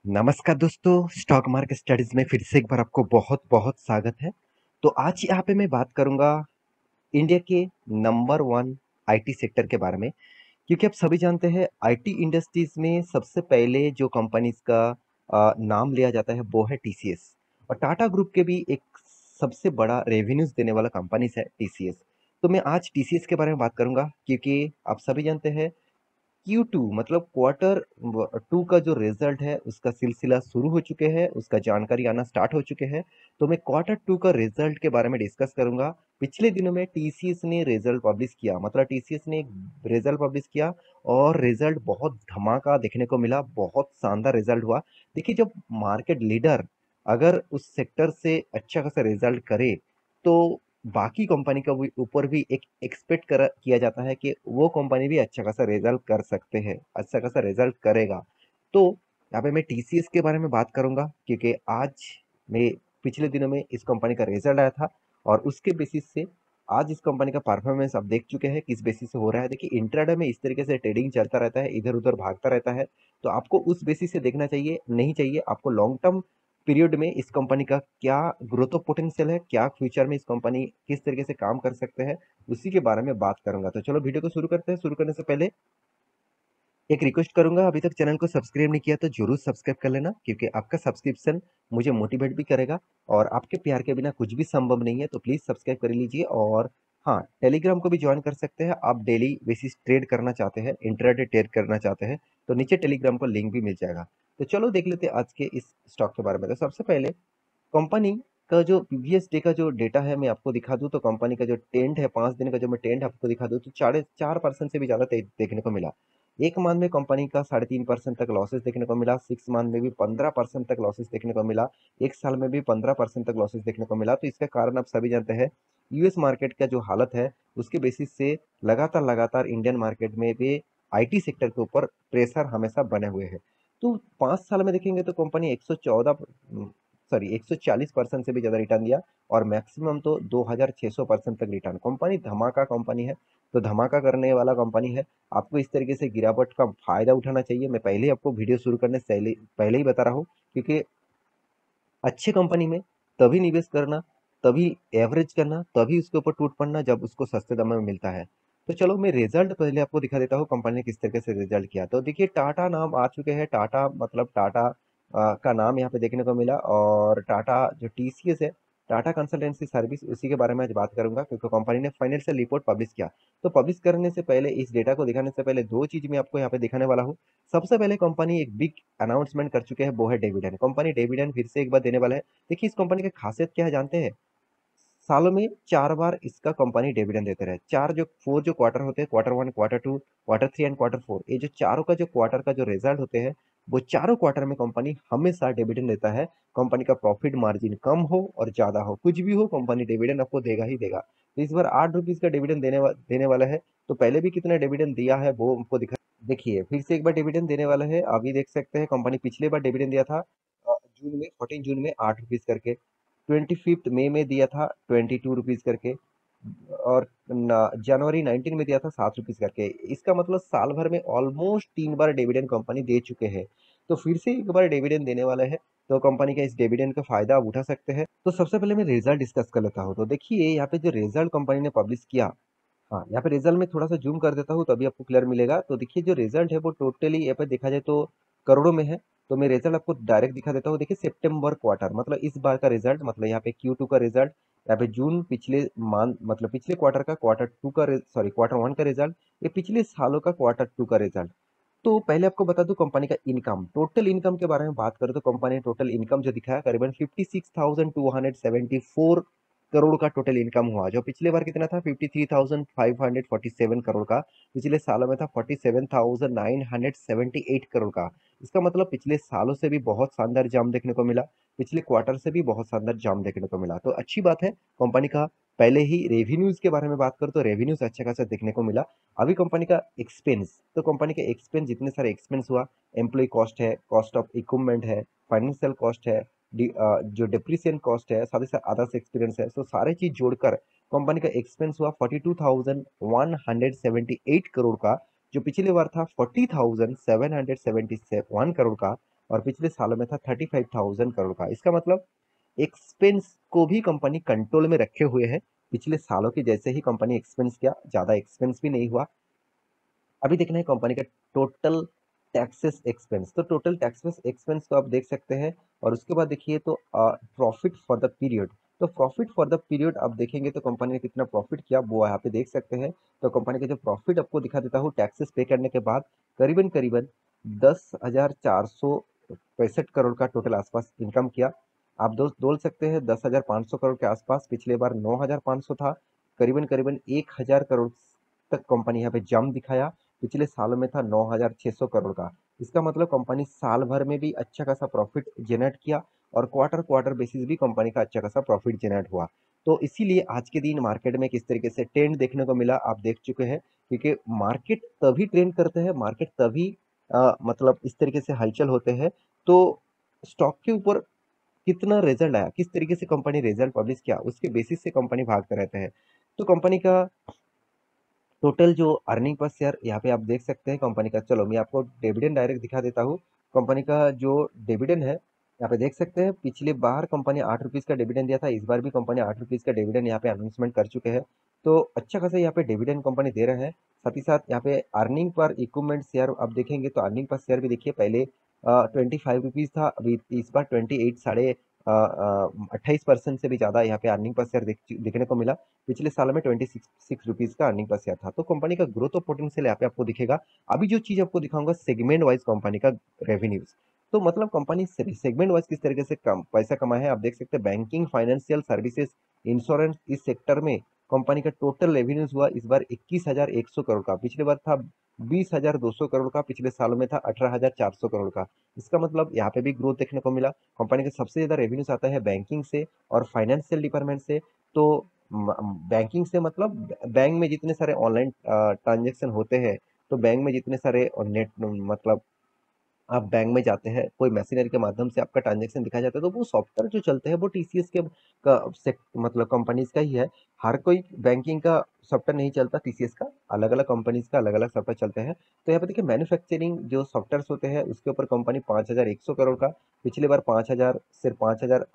नमस्कार दोस्तों, stock market studies में फिर से एक बार आपको बहुत-बहुत स्वागत है। तो आज यहाँ पे मैं बात करूँगा इंडिया के नंबर 1 आईटी सेक्टर के बारे में, क्योंकि आप सभी जानते हैं आईटी इंडस्ट्रीज में सबसे पहले जो कंपनीज का नाम लिया जाता है वो है टीसीएस। और टाटा ग्रुप के भी एक सबसे बड़ा रेवेन्यूज देने वाला कंपनीज है टीसीएस। तो मैं आज टीसीएस के बारे में बात करूँगा, क्योंकि आप सभी जानते हैं Q2 मतलब क्वार्टर 2 का जो रिजल्ट है उसका सिलसिला शुरू हो चुके हैं, उसका जानकारी आना स्टार्ट हो चुके हैं। तो मैं क्वार्टर 2 का रिजल्ट के बारे में डिस्कस करूंगा। पिछले दिनों में टीसीएस ने रिजल्ट पब्लिश किया, मतलब टीसीएस ने एक रिजल्ट पब्लिश किया और रिजल्ट बहुत धमाका देखने को मिला, बहुत शानदार रिजल्ट हुआ। देखिए, जब मार्केट लीडर अगर उस सेक्टर से अच्छा खासा रिजल्ट करे तो बाकी कंपनी का भी ऊपर भी एक एक्सपेक्ट कर किया जाता है कि वो कंपनी भी अच्छा खासा रिजल्ट कर सकते हैं, अच्छा खासा रिजल्ट करेगा। तो यहाँ पे मैं टीसीएस के बारे में बात करूंगा, क्योंकि आज मैं पिछले दिनों में इस कंपनी का रिजल्ट आया था और उसके बेसिस से आज इस कंपनी का परफॉर्मेंस आप देख चुके हैं किस बेसिस से हो रहा है। देखिए, इंट्राडे में इस तरीके से ट्रेडिंग चलता रहता है, इधर उधर भागता रहता है। तो आपको उस बेसिस से देखना चाहिए, नहीं चाहिए आपको लॉन्ग टर्म पीरियड में इस कंपनी का क्या ग्रोथ ऑफ पोटेंशियल है, क्या फ्यूचर में इस कंपनी किस तरीके से काम कर सकते हैं, उसी के बारे में बात करूंगा। तो चलो वीडियो को शुरू करते हैं। शुरू करने से पहले एक रिक्वेस्ट करूंगा, अभी तक चैनल को सब्सक्राइब नहीं किया तो जरूर सब्सक्राइब कर लेना, क्योंकि आपका सब्सक्रिप्शन मुझे मोटिवेट भी करेगा और आपके प्यार के बिना कुछ भी संभव नहीं है। तो प्लीज सब्सक्राइब कर लीजिए। और हाँ, टेलीग्राम को भी ज्वाइन कर सकते हैं। आप डेली बेसिस ट्रेड करना चाहते हैं, इंट्राडे ट्रेड करना चाहते हैं, तो नीचे टेलीग्राम को लिंक भी मिल जाएगा। तो चलो देख लेते हैं आज के इस स्टॉक के बारे में। तो सबसे पहले कंपनी का जो प्रीवियस डे का जो डेटा है मैं आपको दिखा दूं, तो कंपनी का जो ट्रेंड है 5 दिन का, जो मैं ट्रेंड आपको दिखा दूं, तो 4.5% से भी ज्यादा देखने को मिला। एक मंथ में कंपनी का 3.5% तक लॉसेस देखने को मिला, 6 मंथ में भी 15% तक लॉसेस देखने को मिला, एक साल में भी 15% तक लॉसेस देखने को मिला। तो इसका कारण आप सभी जानते हैं, यूएस मार्केट का जो हालत है उसके बेसिस से लगातार लगातार इंडियन मार्केट में भी आईटी सेक्टर के ऊपर प्रेशर हमेशा बने हुए हैं। तो 5 साल में देखेंगे तो कंपनी 140% से भी ज्यादा रिटर्न दिया और मैक्सिमम तो 2600% तक रिटर्न। कंपनी धमाका कंपनी है, तो धमाका करने वाला कंपनी है। आपको इस तरीके से गिरावट का फायदा उठाना चाहिए। मैं पहले ही आपको वीडियो शुरू करने से पहले ही बता रहा हूँ, क्योंकि अच्छी कंपनी में तभी निवेश करना, तभी एवरेज करना, तभी उसके ऊपर टूट पड़ना जब उसको सस्ते दाम में मिलता है। तो चलो मैं रिजल्ट पहले आपको दिखा देता हूँ, कंपनी ने किस तरीके से रिजल्ट किया। तो देखिए, टाटा नाम आ चुके हैं। टाटा मतलब टाटा का नाम यहाँ पे देखने को मिला। और टाटा जो टीसीएस है, टाटा कंसल्टेंसी सर्विस, उसी के बारे में आज बात करूंगा, क्योंकि कंपनी ने फाइनेंशियल रिपोर्ट पब्लिश किया। तो पब्लिश करने से पहले, इस डेटा को दिखाने से पहले, दो चीज मैं आपको यहाँ पे दिखाने वाला हूँ। सबसे पहले कंपनी एक बिग अनाउंसमेंट कर चुके हैं, वो है डिविडेंड। कंपनी डिविडेंड फिर से एक बार देने वाला है। देखिए, इस कंपनी की खासियत क्या है जानते हैं? सालों में 4 बार इसका कंपनी डिविडेंड देते रहे। फोर जो क्वार्टर होते हैं, quarter 1, quarter 2, quarter 3 and quarter 4, ये जो चारों का जो क्वार्टर का जो रिजल्ट होते हैं, वो चारों क्वार्टर में कंपनी हमेशा डिविडेंड देता है। कंपनी का प्रॉफिट मार्जिन कम हो और ज्यादा हो, कुछ भी हो, कंपनी डिविडेंड आपको देगा ही देगा। तो इस बार 8 रुपीज का डिविडेंड देने वाला है। तो पहले भी कितना डिविडेंड दिया है वो हमको दिखा। देखिए, फिर से एक बार डिविडेंड देने वाला है। अभी देख सकते हैं कंपनी पिछले बार डिविडेंड दिया था जून में, 14 जून में 8 रुपीज करके। 25 मई में दिया था 22 रुपीज करके। और जनवरी 19 में दिया था 7 रुपीज करके। इसका मतलब साल भर में ऑलमोस्ट 3 बार डिविडेंड कंपनी दे चुके हैं। तो फिर से एक बार डिविडेंड देने वाला है, तो कंपनी का इस डिविडेंड का फायदा आप उठा सकते हैं। तो सबसे पहले मैं रिजल्ट डिस्कस कर लेता हूँ। तो देखिए, यहाँ पे जो रिजल्ट कंपनी ने पब्लिश किया, हाँ, यहाँ पे रिजल्ट में थोड़ा सा जूम कर देता हूँ तभी आपको क्लियर मिलेगा। तो देखिए, जो रिजल्ट है वो टोटली यहाँ पे देखा जाए तो करोड़ों में है। तो मैं रिजल्ट आपको डायरेक्ट दिखा देता हूँ। देखिए, सितंबर क्वार्टर मतलब इस बार का रिजल्ट, मतलब यहाँ पे Q2 का रिजल्ट, यहाँ पे जून पिछले मान मतलब पिछले क्वार्टर का, क्वार्टर 2 का, सॉरी क्वार्टर 1 का रिजल्ट, ये पिछले सालों का क्वार्टर 2 का रिजल्ट। तो पहले आपको बता दूं कंपनी का इनकम, टोटल इनकम के बारे में बात करें तो कंपनी ने टोटल इनकम जो दिखाया करीबन 56,274 करोड़ का टोटल इनकम हुआ, जो पिछले बार कितना था 53,547 करोड़ का। पिछले सालों में था 47,978 करोड़ का। इसका मतलब पिछले सालों से भी बहुत शानदार जाम देखने को मिला, पिछले क्वार्टर से भी बहुत शानदार जाम देखने को मिला। तो अच्छी बात है कंपनी का। पहले ही रेवेन्यूज के बारे में बात करो तो रेवेन्यूज अच्छा खासा देखने को मिला। अभी कंपनी का एक्सपेंस, तो कंपनी के एक्सपेंस जितने सारे एक्सपेंस हुआ, एम्प्लॉय कॉस्ट है, कॉस्ट ऑफ इक्विपमेंट है, फाइनेंशियल कॉस्ट है, जो डिप्रिसिएशन कॉस्ट है, साथ ही साथ अदर्स एक्सपीरियंस है, तो सारे चीज जोड़कर कंपनी का एक्सपेंस हुआ 42,178 करोड़ का, जो पिछले बार था 40,771 करोड़ का। और पिछले सालों में था 35,000 करोड़ का। इसका मतलब एक्सपेंस को भी कंपनी कंट्रोल में रखे हुए है। पिछले सालों के जैसे ही कंपनी एक्सपेंस किया, ज्यादा एक्सपेंस भी नहीं हुआ। अभी देखना है कंपनी का टोटल टैक्सेस एक्सपेंस। तो टोटल टैक्सेस एक्सपेंस को आप देख सकते हैं। और उसके बाद देखिए तो प्रॉफिट फॉर द पीरियड। तो प्रॉफिट फॉर द पीरियड आप देखेंगे तो कंपनी ने कितना प्रॉफिट किया वो यहाँ पे देख सकते हैं। तो कंपनी का जो प्रॉफिट आपको दिखा देता हूँ टैक्सेस पे करने के बाद, करीबन करीबन 10,465 करोड़ का टोटल आसपास इनकम किया। आप दोस्त बोल सकते हैं 10,500 करोड़ के आसपास। पिछले बार 9,500 था। करीबन करीबन 1,000 करोड़ तक कंपनी यहाँ पे जम दिखाया। पिछले सालों में था 9,600 करोड़ का। इसका मतलब कंपनी साल भर में भी अच्छा खासा प्रॉफिट जनरेट किया और क्वार्टर क्वार्टर बेसिस भी कंपनी का अच्छा खासा प्रॉफिट जनरेट हुआ। तो इसीलिए आज के दिन मार्केट में किस तरीके से ट्रेंड देखने को मिला आप देख चुके हैं। क्योंकि मार्केट तभी ट्रेंड करते हैं, मार्केट तभी मतलब इस तरीके से हलचल होते हैं। तो स्टॉक के ऊपर कितना रिजल्ट आया, किस तरीके से कंपनी रिजल्ट पब्लिश किया, उसके बेसिस से कंपनी भागते रहते हैं। तो कंपनी का टोटल जो अर्निंग पर शेयर यहाँ पे आप देख सकते हैं कंपनी का। चलो मैं आपको डिविडेंड डायरेक्ट दिखा देता हूँ। कंपनी का जो डिविडेंड है यहाँ पे देख सकते हैं। पिछले बार कंपनी 8 रुपीज़ का डिविडेंड दिया था, इस बार भी कंपनी 8 रुपीज़ का डिविडेंड यहाँ पे अनाउंसमेंट कर चुके हैं। तो अच्छा खासा यहाँ पे डिविडेंड कंपनी दे रहे हैं। साथ ही साथ यहाँ पे अर्निंग पर इक्विपमेंट शेयर आप देखेंगे तो अर्निंग पर शेयर भी देखिए, पहले 25 रुपीज़ था, अभी इस बार 28 साढ़े 28% से भी ज़्यादा यहाँ पे अर्निंग पर शेयर देखने को मिला। पिछले साल में 26 रुपीज़ का अर्निंग पर शेयर था। तो कंपनी का ग्रोथ और पोटेंशियल यहाँ पे आपको दिखेगा। अभी जो चीज़ आपको दिखाऊंगा सेगमेंट वाइज कंपनी का रेवेन्यूज। तो मतलब कंपनी सेगमेंट वाइज किस तरीके से कम पैसा कमाया है आप देख सकते हैं। बैंकिंग, फाइनेंशियल सर्विसेज, इंश्योरेंस, इस सेक्टर में कंपनी का टोटल रेवेन्यूज हुआ इस बार 21,100 करोड़ का। पिछले बार था 20,200 करोड़ का। पिछले सालों में था 18,400 करोड़ का। इसका मतलब यहाँ पे भी ग्रोथ देखने को मिला। कंपनी का सबसे ज्यादा रेवेन्यूज आता है बैंकिंग से और फाइनेंशियल डिपार्टमेंट से। तो बैंकिंग से मतलब बैंक में जितने सारे ऑनलाइन ट्रांजेक्शन होते हैं, तो बैंक में जितने सारे नेट मतलब आप बैंक में जाते हैं, कोई मशीनरी के माध्यम से आपका ट्रांजैक्शन दिखाया जाता है, तो वो सॉफ्टवेयर जो चलते हैं वो टीसीएस के मतलब कंपनीज का ही है। हर कोई बैंकिंग का सॉफ्टवेयर नहीं चलता टीसीएस का, अलग अलग कंपनीज का अलग अलग सॉफ्टवेयर चलते हैं। तो यहाँ पे देखिए मैन्युफैक्चरिंग जो सॉफ्टवेयर होते हैं उसके ऊपर कंपनी 5,100 करोड़ का। पिछले बार 5,000 सिर्फ 5,000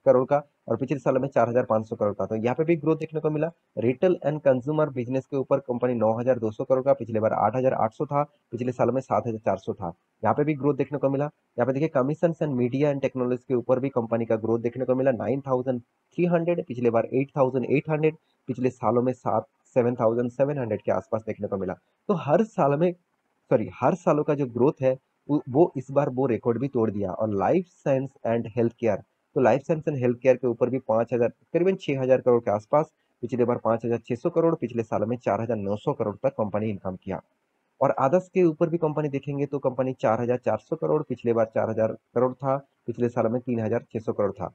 करोड़ का। और पिछले साल में 4,500 करोड़ का। तो यहाँ पे भी ग्रोथ देखने को मिला। रिटेल एंड कंज्यूमर बिजनेस के ऊपर कंपनी 9,200 करोड़ का। पिछले बार 8,800 था। पिछले साल में 7,400 था। यहाँ पे भी ग्रोथ देखने को मिला। यहाँ पे देखिए commission and media and technology के ऊपर भी कंपनी का ग्रोथ देखने को मिला। 9,300, पिछले बार 8,800, पिछले सालों में 7,700 के आसपास देखने को मिला। तो हर साल में, सॉरी, हर सालों का जो ग्रोथ है वो इस बार वो रिकॉर्ड भी तोड़ दिया। और life science and health care, तो life science and health care के ऊपर भी 5,000 करीबन 6,000 करोड़ के आसपास। पिछले बार 5,600 करोड़, पिछले साल में 4,900 करोड़ तक कंपनी इनकम किया। और आदर्श के ऊपर भी कंपनी देखेंगे तो कंपनी 4,400 करोड़, पिछले बार 4,000 करोड़ था। पिछले साल में 3,600 करोड़ था।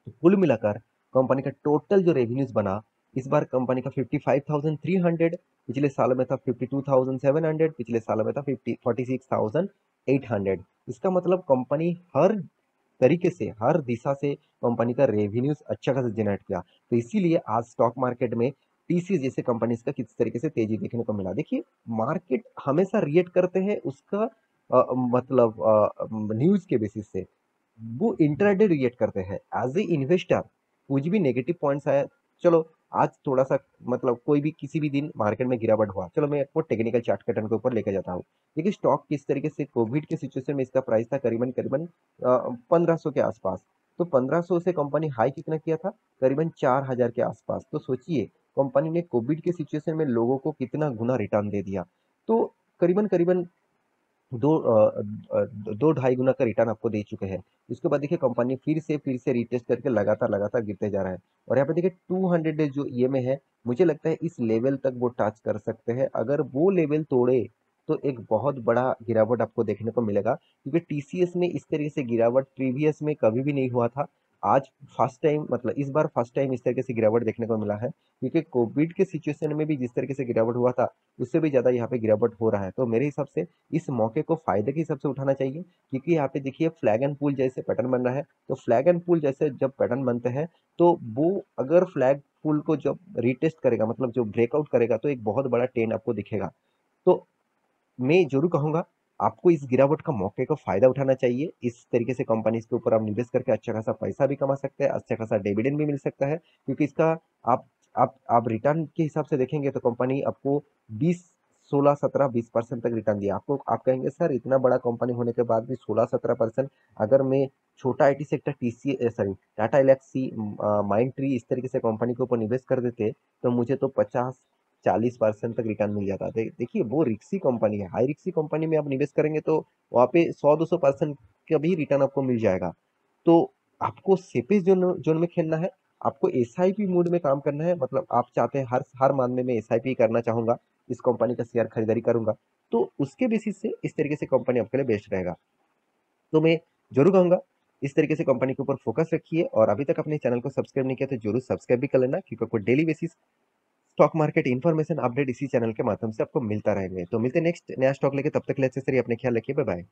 तो कुल मिलाकर कंपनी का टोटल जो रेवेन्यूज बना इस बार कंपनी का 55,300, पिछले साल में था 52,700, पिछले साल में था 46,800। इसका मतलब कंपनी हर तरीके से, हर दिशा से कंपनी का रेवेन्यूज अच्छा खासा जनरेट किया। तो इसीलिए आज स्टॉक मार्केट में टीसीएस जैसे कंपनीज का किस तरीके से तेजी देखने को मिला। देखिए मार्केट हमेशा रिएक्ट करते हैं उसका मतलब न्यूज के बेसिस से। वो इंट्राडे रिएक्ट करते हैं। एज ए इन्वेस्टर कुछ भी नेगेटिव पॉइंट्स आया, चलो आज थोड़ा सा मतलब कोई भी किसी भी दिन मार्केट में गिरावट हुआ, चलो मैं आपको टेक्निकल चार्ट पैटर्न के ऊपर लेकर जाता हूँ। देखिए स्टॉक किस तरीके से कोविड के सिचुएशन में इसका प्राइस था करीबन करीबन 1,500 के आसपास। तो 1,500 से कंपनी हाई कितना किया था, करीबन 4,000 के आसपास। तो सोचिए कंपनी ने कोविड के सिचुएशन में लोगों को कितना गुना रिटर्न दे दिया। तो करीबन करीबन दो 2 ढाई गुना का रिटर्न आपको दे चुके हैं। उसके बाद देखिए कंपनी फिर से रिटेस्ट करके लगातार लगातार गिरते जा रहा है। और यहाँ पे देखिए 200 डेज जो ईएमए है, मुझे लगता है इस लेवल तक वो टच कर सकते हैं। अगर वो लेवल तोड़े तो एक बहुत बड़ा गिरावट आपको देखने को मिलेगा। क्योंकि टीसीएस में इस तरीके से गिरावट प्रीवियस में कभी भी नहीं हुआ था। आज फर्स्ट टाइम, मतलब इस बार फर्स्ट टाइम इस तरीके से गिरावट देखने को मिला है। क्योंकि कोविड के सिचुएशन में भी जिस तरीके से गिरावट हुआ था उससे भी ज्यादा यहाँ पे गिरावट हो रहा है। तो मेरे हिसाब से इस मौके को फायदे के हिसाब से उठाना चाहिए। क्योंकि यहाँ पे देखिए फ्लैग एंड पुल जैसे पैटर्न बन रहा है। तो फ्लैग एंड पुल जैसे जब पैटर्न बनते हैं तो वो अगर फ्लैग पुल को जब रिटेस्ट करेगा, मतलब जो ब्रेकआउट करेगा, तो एक बहुत बड़ा ट्रेंड आपको दिखेगा। तो मैं जरूर कहूंगा आपको इस गिरावट का मौके का फ़ायदा उठाना चाहिए। इस तरीके से कंपनीज़ के ऊपर आप निवेश करके अच्छा खासा पैसा भी कमा सकते हैं, अच्छा खासा डिविडेंड भी मिल सकता है, क्योंकि इसका आप आप रिटर्न के हिसाब से देखेंगे तो कंपनी आपको 20, 16, 17, 20% तक रिटर्न दिया। आपको आप कहेंगे सर इतना बड़ा कंपनी होने के बाद भी 16-17%, अगर मैं छोटा IT sector sorry Tata Elxsi, mind tree इस तरीके से कंपनी के ऊपर निवेश कर देते तो मुझे तो 50-40% तक रिटर्न मिल जाता है। देखिए वो रिक्सी कंपनी है, हाई रिक्सी कंपनी में आप निवेश करेंगे तो वहाँ पे 100-200% का भी रिटर्न आपको मिल जाएगा। तो आपको सेफेस्ट जोन जोन में खेलना है। आपको एसआईपी मोड में काम करना है, मतलब आप चाहते हैं हर मामले में एसआईपी करना चाहूंगा, इस कंपनी का शेयर खरीदारी करूंगा, तो उसके बेसिस से इस तरीके से कंपनी आपके लिए बेस्ट रहेगा। तो मैं जरूर कहूंगा इस तरीके से कंपनी के ऊपर फोकस रखिए, और अभी तक अपने चैनल को सब्सक्राइब नहीं किया तो जरूर सब्सक्राइब भी कर लेना, क्योंकि आपको daily basis stock market information update इसी चैनल के माध्यम से आपको मिलता रहेंगे। तो मिलते हैं नेक्स्ट नया स्टॉक लेके, तब तक ले अच्छे से रहिए, अपने ख्याल रखिए, बाय बाय।